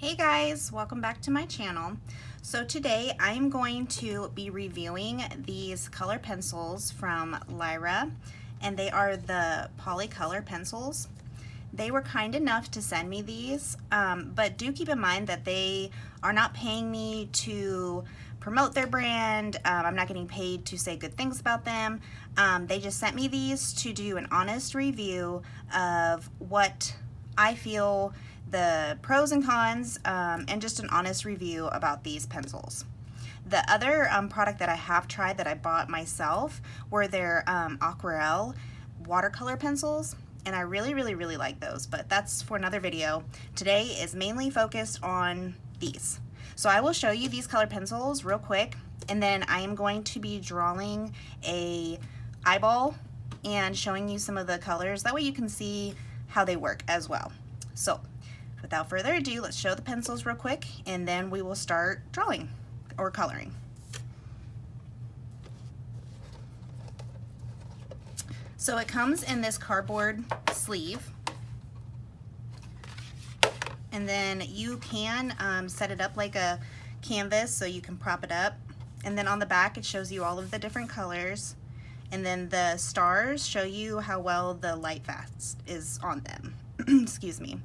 Hey guys, welcome back to my channel. So today I am going to be reviewing these color pencils from Lyra, and they are the Polycolor pencils. They were kind enough to send me these, but do keep in mind that they are not paying me to promote their brand. I'm not getting paid to say good things about them. They just sent me these to do an honest review of what I feel the pros and cons, and just an honest review about these pencils. The other product that I have tried that I bought myself were their aquarelle watercolor pencils, and I really like those, but that's for another video. Today is mainly focused on these. So I will show you these color pencils real quick, and then I am going to be drawing a eyeball and showing you some of the colors. That way you can see how they work as well. So without further ado, let's show the pencils real quick, and then we will start drawing or coloring. So it comes in this cardboard sleeve, and then you can set it up like a canvas so you can prop it up, and then on the back it shows you all of the different colors, and then the stars show you how well the light fast is on them. Excuse me.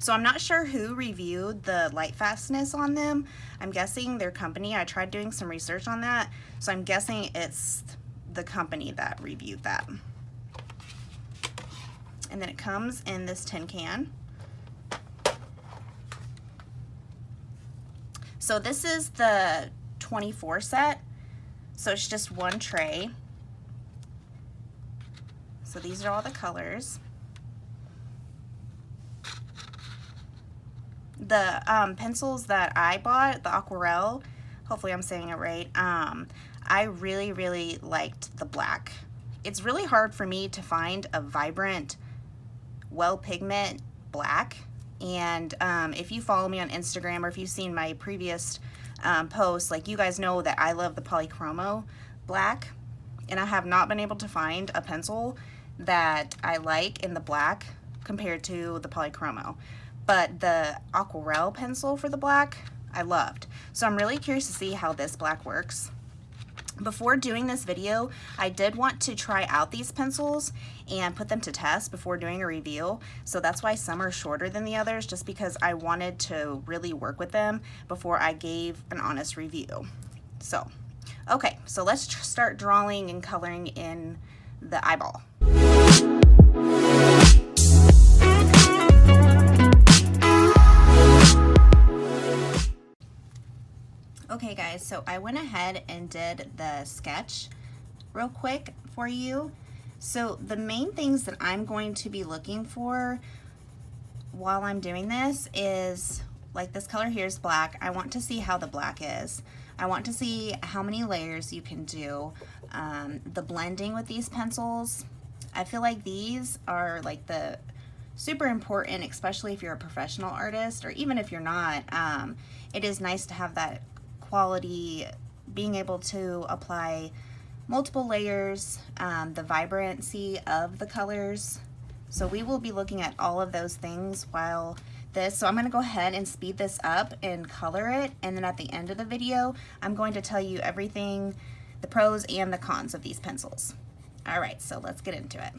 So I'm not sure who reviewed the light fastness on them. I'm guessing their company. I tried doing some research on that, so I'm guessing it's the company that reviewed that. And then it comes in this tin can. So this is the 24 set, so it's just one tray. So these are all the colors. The pencils that I bought, the aquarelle, hopefully I'm saying it right, I really liked the black. It's really hard for me to find a vibrant, well pigment black, and if you follow me on Instagram or if you've seen my previous posts, like, you guys know that I love the polychromo black, and I have not been able to find a pencil that I like in the black compared to the polychromo. But the aquarelle pencil for the black, I loved. So I'm really curious to see how this black works. Before doing this video, I did want to try out these pencils and put them to test before doing a review. So that's why some are shorter than the others, just because I wanted to really work with them before I gave an honest review. So, okay, so let's start drawing and coloring in the eyeball. Okay guys, so I went ahead and did the sketch real quick for you. So the main things that I'm going to be looking for while I'm doing this is, like, this color here is black. I want to see how the black is. I want to see how many layers you can do. The blending with these pencils, I feel like these are like the super important, especially if you're a professional artist, or even if you're not. It is nice to have that quality, being able to apply multiple layers, the vibrancy of the colors. So we will be looking at all of those things while this. So I'm going to go ahead and speed this up and color it, and then at the end of the video I'm going to tell you everything, the pros and the cons of these pencils. All right, so let's get into it.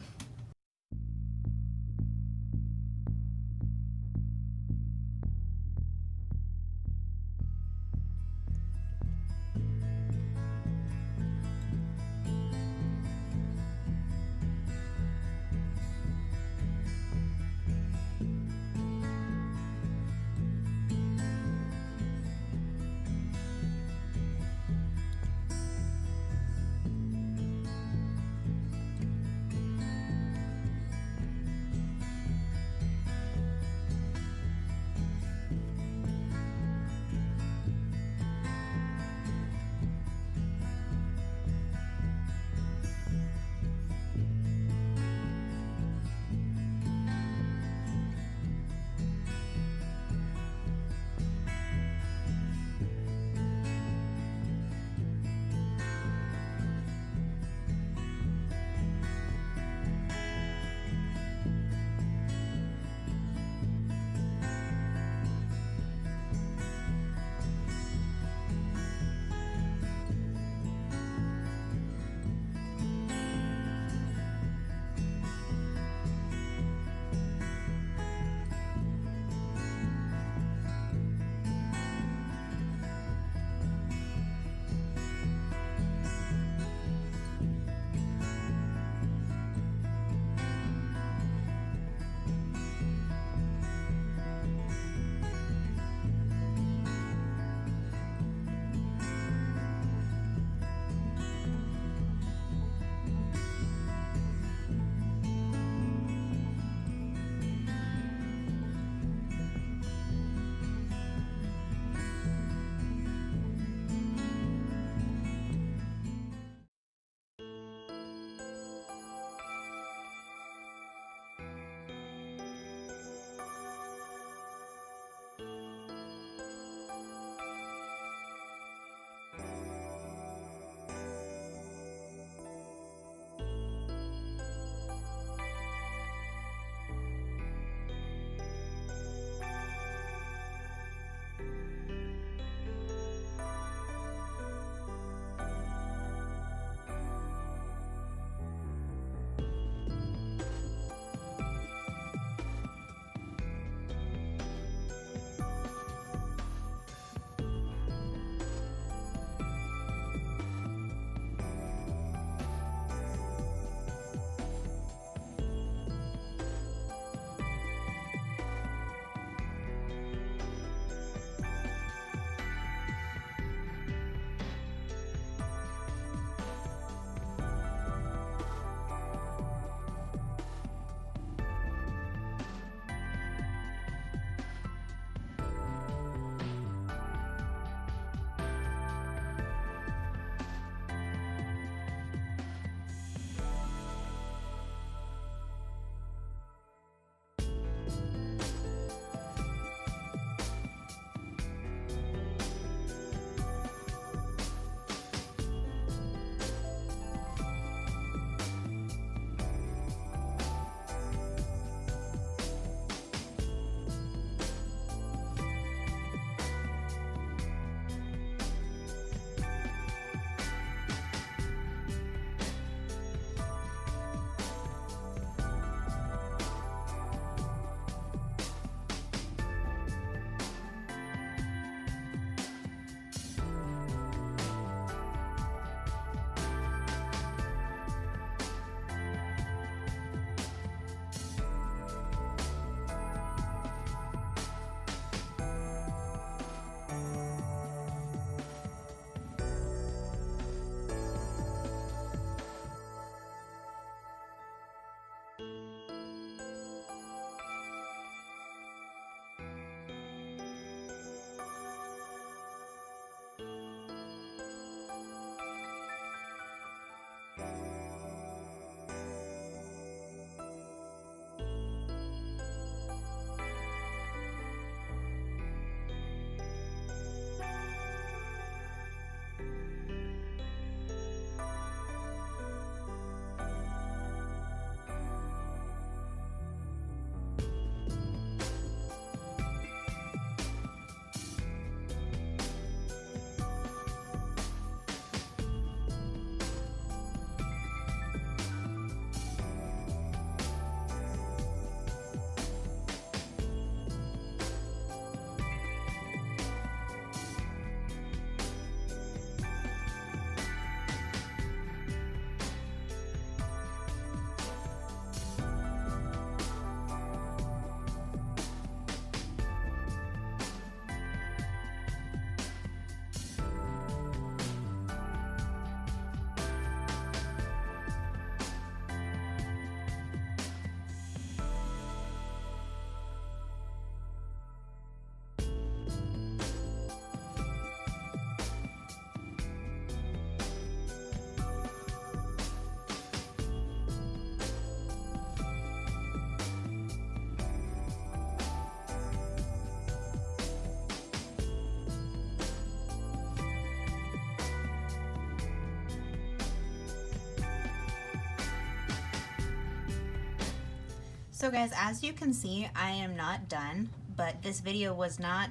So guys, as you can see, I am not done, but this video was not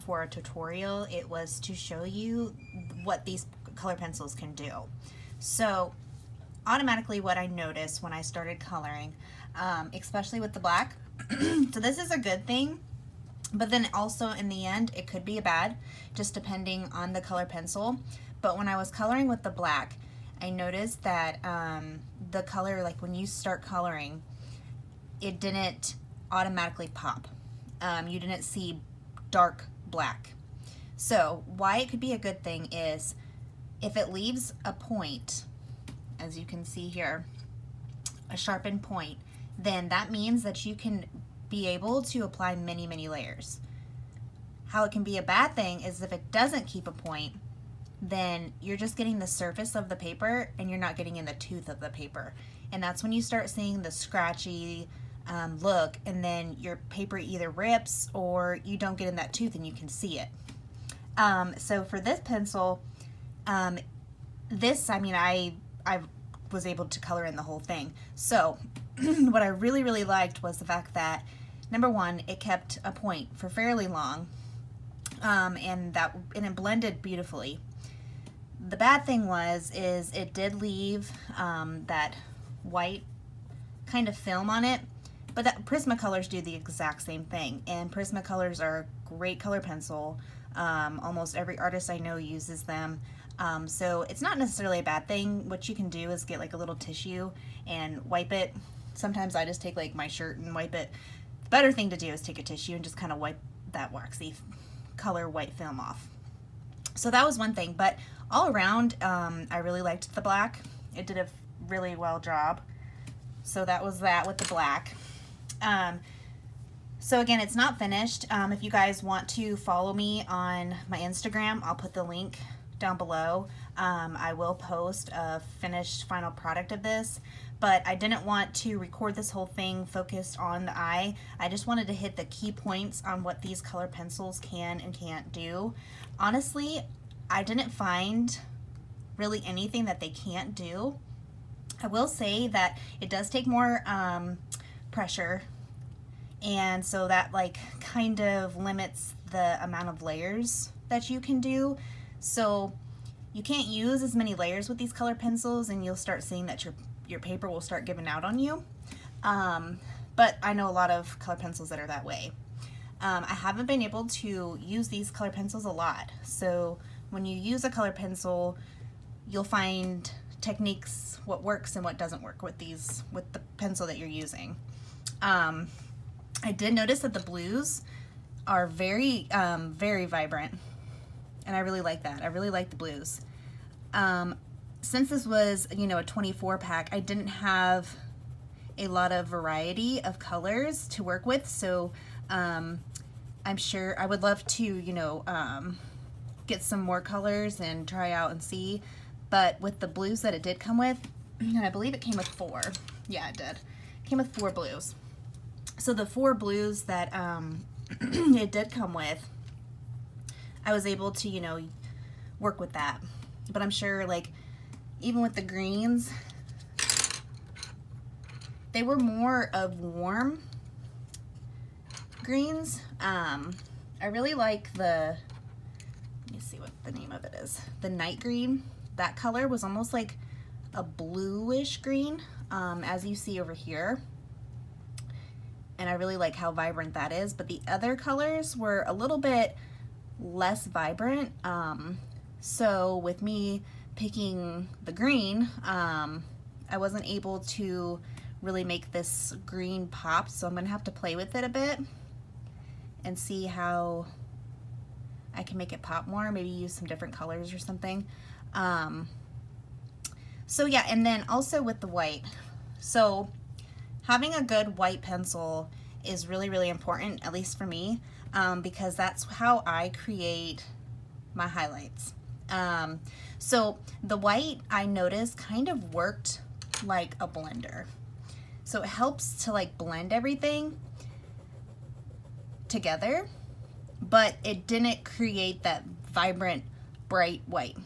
for a tutorial. It was to show you what these color pencils can do. So automatically what I noticed when I started coloring, especially with the black, so this is a good thing, but then also in the end it could be a bad, just depending on the color pencil. But when I was coloring with the black, I noticed that the color, like when you start coloring, it didn't automatically pop. You didn't see dark black. So why it could be a good thing is if it leaves a point, as you can see here, a sharpened point, then that means that you can be able to apply many, many layers. How it can be a bad thing is if it doesn't keep a point, then you're just getting the surface of the paper and you're not getting in the tooth of the paper. And that's when you start seeing the scratchy look, and then your paper either rips or you don't get in that tooth and you can see it. So for this pencil, I was able to color in the whole thing. So what I really liked was the fact that, number one, it kept a point for fairly long, and it blended beautifully. The bad thing is it did leave that white kind of film on it, but that Prismacolors do the exact same thing, and Prismacolors are a great color pencil. Almost every artist I know uses them. So it's not necessarily a bad thing. What you can do is get like a little tissue and wipe it. Sometimes I just take like my shirt and wipe it. The better thing to do is take a tissue and just kind of wipe that waxy color white film off. So that was one thing, but all around, I really liked the black. It did a really well job. So that was that with the black. So again, it's not finished. If you guys want to follow me on my Instagram, I'll put the link down below. I will post a finished final product of this, but I didn't want to record this whole thing focused on the eye. I just wanted to hit the key points on what these color pencils can and can't do. Honestly, I didn't find really anything that they can't do. I will say that it does take more pressure, and so that like kind of limits the amount of layers that you can do. So you can't use as many layers with these color pencils, and you'll start seeing that your paper will start giving out on you. But I know a lot of color pencils that are that way. I haven't been able to use these color pencils a lot. So when you use a color pencil, you'll find techniques, what works and what doesn't work with the pencil that you're using. I did notice that the blues are very vibrant, and I really like that. I really like the blues. Since this was, a 24 pack, I didn't have a lot of variety of colors to work with, so I'm sure I would love to, get some more colors and try out and see. But with the blues that it did come with, and I believe it came with 4. Yeah, it did. It came with 4 blues. So the 4 blues that it did come with, I was able to, work with that. But I'm sure, like, even with the greens, they were more of warm greens. I really like let me see what the name of it is. The night green. That color was almost like a bluish green, as you see over here. And I really like how vibrant that is. But the other colors were a little bit less vibrant. So with me picking the green, I wasn't able to really make this green pop. So I'm gonna have to play with it a bit and see how I can make it pop more. Maybe use some different colors or something. So yeah, and then also with the white. So having a good white pencil is really important, at least for me, because that's how I create my highlights. So the white, I noticed, kind of worked like a blender. So it helps to like blend everything together, but it didn't create that vibrant, bright white.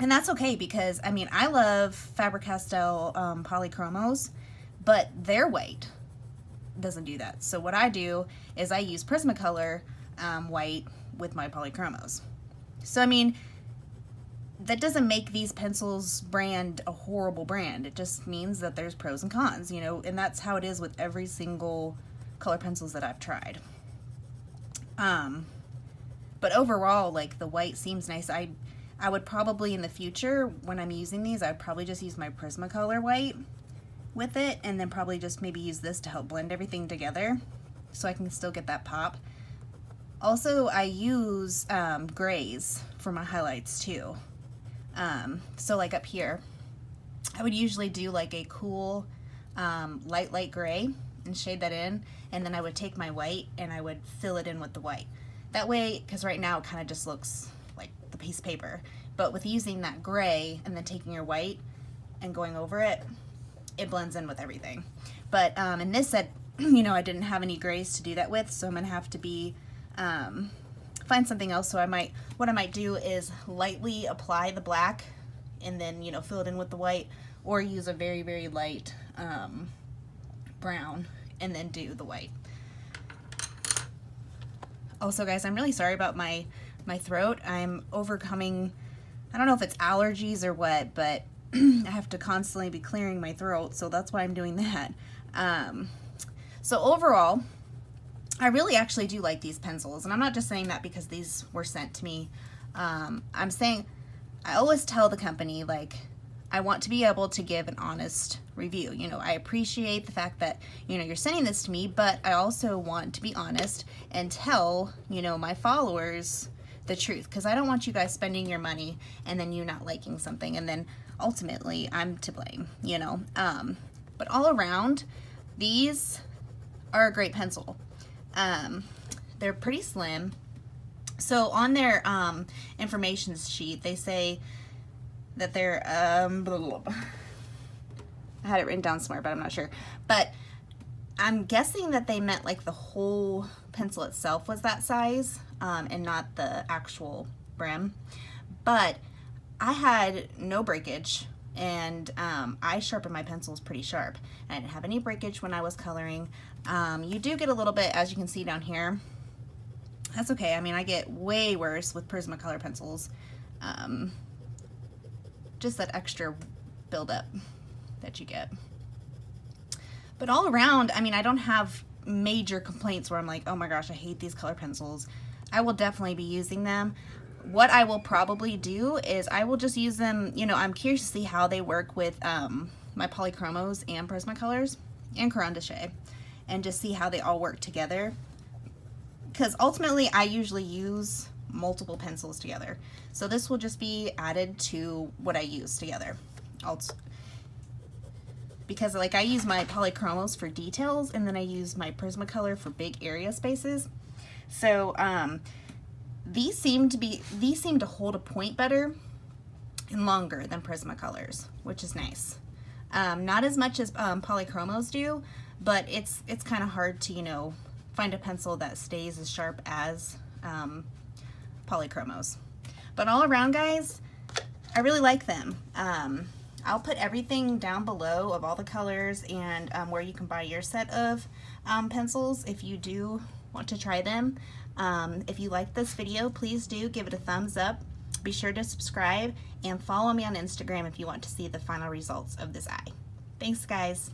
And that's okay, because I mean, I love Faber-Castell polychromos, but their white doesn't do that. So what I do is I use Prismacolor white with my polychromos. So I mean, that doesn't make these pencils brand a horrible brand. It just means that there's pros and cons, you know, and that's how it is with every single color pencils that I've tried. But overall, like, the white seems nice. I would probably in the future, when I'm using these, I'd probably just use my Prismacolor white with it, and then probably just maybe use this to help blend everything together so I can still get that pop. Also, I use grays for my highlights too. So like up here, I would usually do like a cool light gray and shade that in, and then I would take my white and I would fill it in with the white. That way, because right now it kind of just looks like the piece of paper, but with using that gray and then taking your white and going over it, it blends in with everything. But in this set, you know, I didn't have any grays to do that with, so I'm gonna have to be find something else. So what I might do is lightly apply the black and then, you know, fill it in with the white, or use a very light brown and then do the white. Also, guys, I'm really sorry about my throat. I'm overcoming, I don't know if it's allergies or what, but I have to constantly be clearing my throat, so that's why I'm doing that. So overall, I really actually do like these pencils, and I'm not just saying that because these were sent to me. I'm saying, I always tell the company, like, I want to be able to give an honest review. You know, I appreciate the fact that, you know, you're sending this to me, but I also want to be honest and tell, you know, my followers the truth, because I don't want you guys spending your money and then you not liking something, and then ultimately I'm to blame, you know. But all around, these are a great pencil. They're pretty slim. So on their information sheet, they say that they're I had it written down somewhere, but I'm not sure. But I'm guessing that they meant like the whole pencil itself was that size, and not the actual brim. But I had no breakage, and I sharpen my pencils pretty sharp. I didn't have any breakage when I was coloring. You do get a little bit, as you can see down here. That's okay. I mean, I get way worse with Prismacolor pencils. Just that extra buildup that you get. But all around, I mean, I don't have major complaints where I'm like, oh my gosh, I hate these color pencils. I will definitely be using them. What I will probably do is I will just use them, you know, I'm curious to see how they work with my polychromos and Prismacolors and Caran, and just see how they all work together. Because ultimately, I usually use multiple pencils together. So this will just be added to what I use together. Because like I use my polychromos for details, and then I use my Prismacolor for big area spaces. So these seem to hold a point better and longer than Prismacolors, which is nice. Not as much as polychromos do, but it's kind of hard to, you know, find a pencil that stays as sharp as polychromos. But all around, guys, I really like them. I'll put everything down below of all the colors and where you can buy your set of pencils if you do want to try them. If you like this video, please do give it a thumbs up. Be sure to subscribe and follow me on Instagram if you want to see the final results of this eye. Thanks, guys.